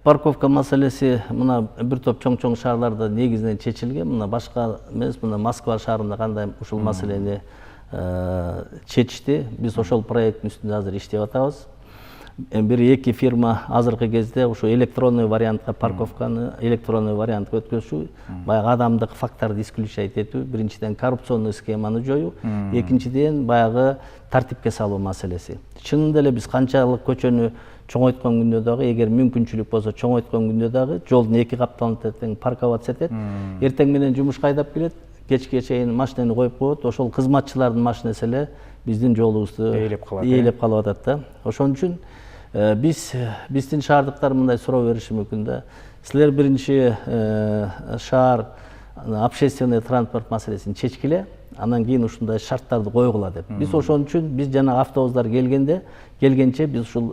парковка маселеси мына бир топ чоң шаарларда негизинен чечилген. Мына башка эмес, мына Москва шаарында кандай ушул маселени чечти. Биз ошол проекттин үстүндө азыр иштеп атабыз. Бир-эки фирма азыркы кезде ушу электронный вариантка парковканы электронный вариантка өткөзүшү, баягы адамдык факторду исключать этүү, биринчиден коррупционный схеманы жоюу, экинчиден баягы тартипке салуу маселеси. Чынында эле биз канчалык көчөнү чоңойткон күндө дагы, эгер мүмкүнчүлүк болсо чоңойткон күндө дагы жолдун эки капталын тең парковаться этет. Эртең менен жумушка айдап келет, кечке чейин машинени коюп коет. Ошол кызматчылардын машинеси эле биздин жолубузду ээлеп калып атат да. Ошон үчүн биздин шаардыктар мындай суроо бериши мүмкүн да. Силер биринчи шаар общественный транспорт маселесин чечкиле, анан кийин ушундай шарттарды койгула деп. Биз ошон үчүн биз жана автобустар келгенче биз ушул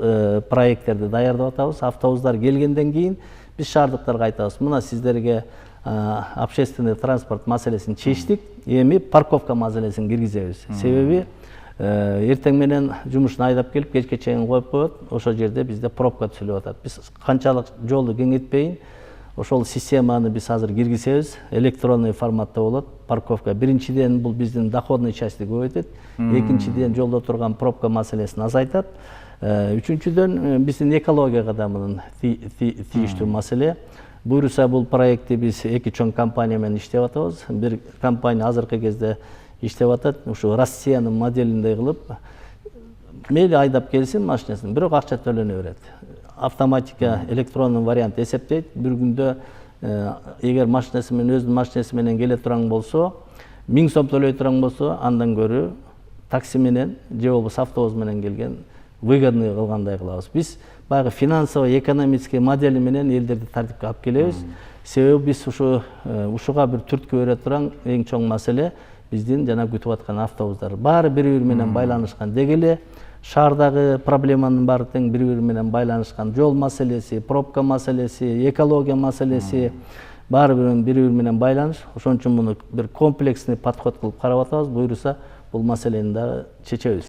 проекттерди даярдап атабыз. Автобустар келгенден кийин биз шаардыктарга айтабыз. Мына сиздерге общественный транспорт маселесин чечтик, эми парковка маселесин киргизебиз. Себеби эртең менен жумушун айдап келип, кечке чейин коюп коет, ошол жерде бизде пробка түзүлүп атат. Биз канчалык жолду кеңейтпейин, ошол системаны биз азыр киргизебиз, электронный форматта болот. Парковка биринчиден бул биздин доходный частьти көбөйтөт, экинчиден жолдо турган пробка маселесин азайтат, үчүнчүдөн биздин экологияга да мунун тийиштүү маселе. Буюрса бул проектти биз эки чоң компания менен иштеп атабыз. Бир компания азыркы кезде иштеп атат, ушу Россиянын моделиндей кылып, мейли айдап келсин машинесин, бирок акча төлөнө берет. Автоматика электронный вариант эсептейт. Бир күндө эгер машинеси менен өзүнүн машинеси менен келе турган болсо, 1000 сом төлөй турган болсо, андан көрө такси менен же болбосо автобус менен келген выгодный кылгандай кылабыз. Биз баягы финансово экономический модели менен элдерди тартипке алып келебиз. Себеби биз ушуга бир түрткү бере турган эң чоң маселе биздин жана күтүп аткан автобустар. Баары бири-бири менен байланышкан. Деги эле шаардагы проблеманын баары тең бири-бири менен байланышкан. Жол маселеси, пробка маселеси, экология маселеси баары бири-бири менен байланыш. Ошон үчүн муну бир комплексный подход кылып карап атабыз. Буюрса бул маселени дагы чечебиз.